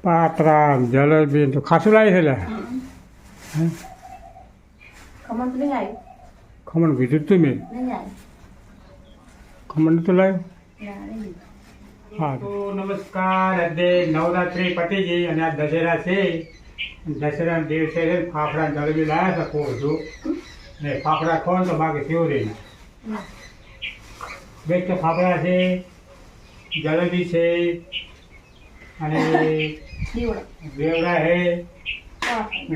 પાત્રા જલેબી તો ખાસું લાવી છે લે ખમણ તો નહીં આવ્યું ખમણ કીધું તું મેં નહીં આવ્યું ખમણ તો લાવ્યું ના નહીં હા તો નમસ્કાર આજે નવરાત્રિ પતી ગઈ અને આ દશેરા છે દશેરાના દિવસે ફાફડા જલેબી લાવ્યા હતા ખૂબ બધું ને ફાફડા ખો તો બાકી કેવું રહી બે તો ફાફડા છે જલેબી છે અને વેવડા છે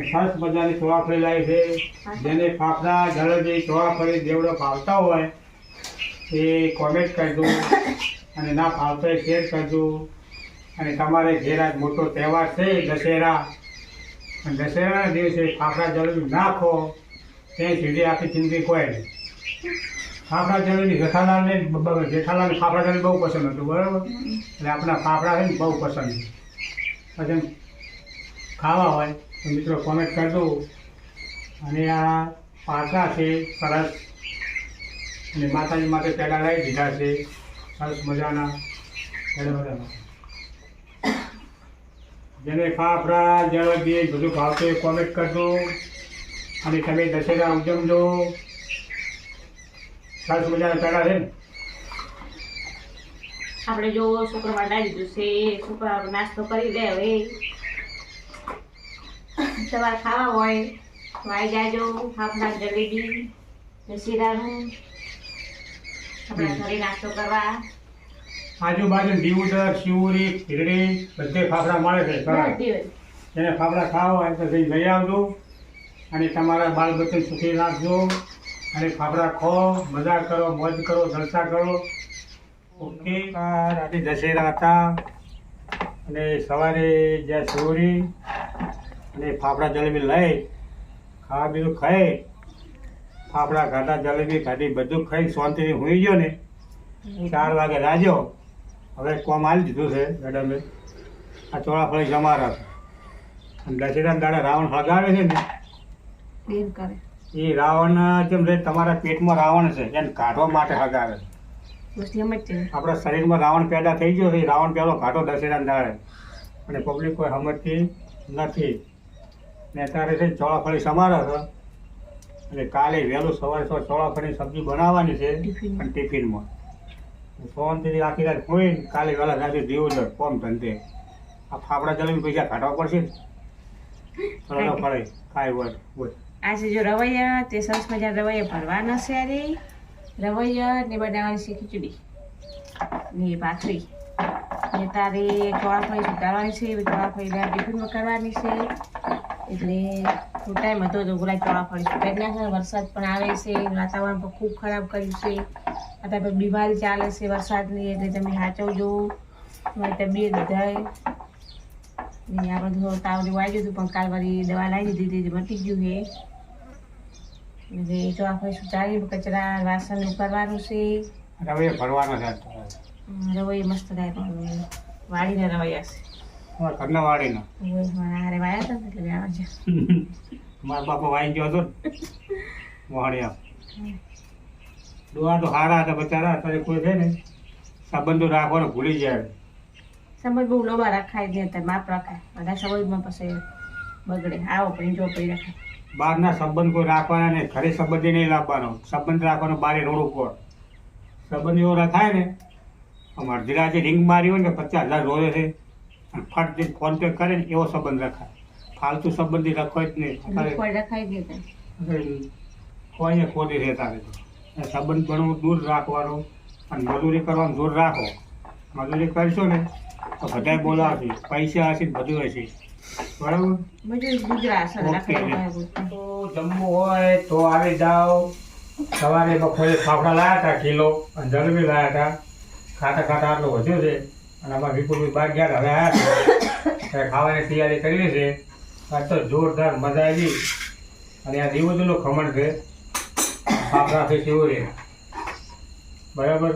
સરસ મજાની ચોળાફળી લાવી છે જેને ફાફડા જલેબી ચોળાફળી જેવડો ભાવતા હોય એ કોમેન્ટ કરજો અને ના ભાવતો એ શેર કરજો અને તમારે ઘેર આજ મોટો તહેવાર છે દશેરા અને દશેરાના દિવસે ફાફડા જલેબી નાખો ત્યાં સુધી આખી જિંદગી કોઈ નહીં ફાફડા જલેબી જેઠાલાલને ફાફડા જલેબી બહુ પસંદ હતું બરાબર એટલે આપણા ફાફડા છે ને બહુ પસંદ પછી ખાવા હોય તો મિત્રો કોમેન્ટ કરજો અને આ પાત્રા છે સરસ અને માતાજી માટે પહેલાં લાવી દીધા છે સરસ મજાના જેને ફાફડા જલેબી બધું ભાવતું એ કોમેન્ટ કરજો અને તમે દશેરા ઉજવજો સરસ મજાના પેડા છે ને આપણે જો શુક્રવાર ડાળી દીધું છે શુક્રવાર નાસ્તો કરી લે હવે સવાર ખાવા હોય વાઈ જાજો ફાફડા જલેબી ને શીરાનું આપણા ઘરે નાસ્તો કરવા આજુબાજુ દીવદર શિવરી ખીરડી બધે ફાફડા મળે છે સરસ એને ફાફડા ખાવા હોય તો જઈ લઈ આવજો અને તમારા બાળ બચ્ચન સુખી રાખજો અને ફાફડા ખો મજા કરો મોજ કરો જલસા કરો ઓકે આજે દશેરા હતા અને સવારે જ્યાં શિવરી અને ફાફડા જલેબી લઈ ખાવા બીજું ખાઈ ફાફડા ખાધા જલેબી ખાધી બધું ખાઈ શાંતિથી હોઈ ગયો ને 4 વાગે રાજો હવે કોમ આલી દીધું છે મેડમે આ ચોળાફળી જમારા અને દશેરાના દાડે રાવણ હળગાવે છે ને બેન કરે એ રાવણ જેમ રે તમારા પેટમાં રાવણ છે એને કાઢવા માટે હળગાવે છે બસ એમ જ છે આપણા શરીરમાં રાવણ પેદા થઈ ગયો છે એ રાવણ પહેલો કાઢો દશેરાના દાડે અને પબ્લિક કોઈ સમજતી નથી ને અત્યારે છે ચોળાફળી સમારે છે એટલે કાલે વહેલું સવારે ચોળાફળીની સબ્જી બનાવવાની છે અને ટિફિનમાં સોનથી આખી રાત હોય કાલે વહેલા રાતે દીવું છે કોમ ધંધે આ ફાફડા જલેબી પૈસા કાઢવા પડશે ને થોડા પડે કાંઈ હોય હોય આજે જો રવૈયા તે સરસ મજા રવૈયા ભરવાના છે અરે રવૈયા ને બનાવવાની છે ખીચડી ને ભાખરી ને તારે ચોળાફળી સુધારવાની છે ચોળાફળી ટિફિનમાં કરવાની છે એટલે ટાઈમ હતો તો ગુલાબ ચોળાફળી સુધારી નાખે વરસાદ પણ આવે છે વાતાવરણ પણ ખૂબ ખરાબ કર્યું છે અત્યારે બીમારી ચાલે છે વરસાદની એટલે તમે સાચવજો તમારી તબિયત બધાય ને આપણે થોડો તાવ જેવું આવી ગયું હતું પણ કાલ વાળી દવા લાવી દીધી હતી મટી ગયું છે એટલે ચોળાફળી સુધારી કચરા વાસણ કરવાનું છે રવૈયા ભરવાનો છે રવૈયા મસ્ત થાય પણ વાળીને રવૈયા છે તમારા ઘરના વાડીના હારે વાયા હતા ને એટલે વ્યાવા છે મારા બાપા વાઈ ગયો હતો ને વાણિયા ડોહા તો હારા હતા બચારા અત્યારે કોઈ છે ને સંબંધો રાખવાનો ભૂલી જાય સંબંધ બહુ લોબા રખાય જ નહીં માપ રખાય બધા સંબંધમાં પછી બગડે આવો પણ જો પડી રખાય બહારના સંબંધ કોઈ રાખવાના નહીં ઘરે સંબંધી નહીં લાવવાનો સંબંધ રાખવાનો બારે રોડ ઉપર સંબંધ એવો રખાય ને અમારે ધીરાજે રિંગ મારી હોય ને 50,000 રોજે છે અને ફટ જે ફોન પે કરે ને એવો સંબંધ રખાય ફાલતુ સંબંધી રખાય જ નહીં કોઈ રખાય જ નહીં કોઈને ખોટી રહેતા નથી સંબંધ ઘણું દૂર રાખવાનો અને મજૂરી કરવાનું દૂર રાખો મજૂરી કરશો ને તો બધાય બોલાવશે પૈસા હશે બધું હશે બરાબર ઓકે તો જમવું હોય તો આવી જાઓ સવારે બપોરે ફાફડા લાવ્યા હતા કિલો અને જલેબી લાવ્યા હતા ખાતા આટલું વધ્યું છે અને અમારા વિપુલભાઈ બહાર ગયા હવે આવ્યા છે ખાવાની તૈયારી કરીએ છીએ આજ તો જોરદાર મજા આવી અને આ દીવોદનું ખમણ છે ફાફડાથી શિવરી બરાબર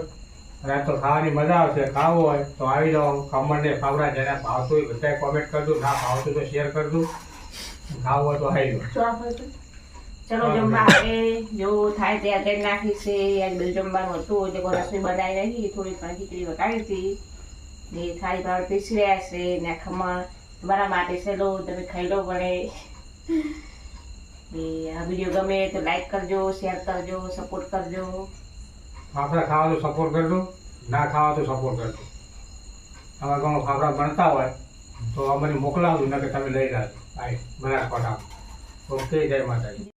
અને આ તો ખાવાની મજા આવશે ખાવું હોય તો આવી જાઓ ખમણ ને ફાફડા જેને ભાવતું હોય બધાએ કોમેન્ટ કરજો ના ભાવતું તો શેર કરજો ખાવું હોય તો આવી જાઓ ચલો જમવા હવે જો થાય તે અત્યારે નાખી છે આજ બધું જમવાનું હતું એટલે રસોઈ બનાવી નાખી થોડી ઘણી ખીચડી વગાડી હતી ને થાળી પાવડ પીસી રહ્યા છે ને ખમણ તમારા માટે છે લો, તમે ખાઈ લો પડે. આ વિડીયો ગમે તો લાઈક કરજો, શેર કરજો, સપોર્ટ કરજો. ફાફડા ખાવા તો સપોર્ટ કરજો, ના ખાવા તો સપોર્ટ કરજો. તમારા ગામમાં ફાફડા બનતા હોય તો અમને મોકલાવજો, ના કે તમે લઈ જાજો. બનાસકાંઠા. ઓકે, જય માતાજી.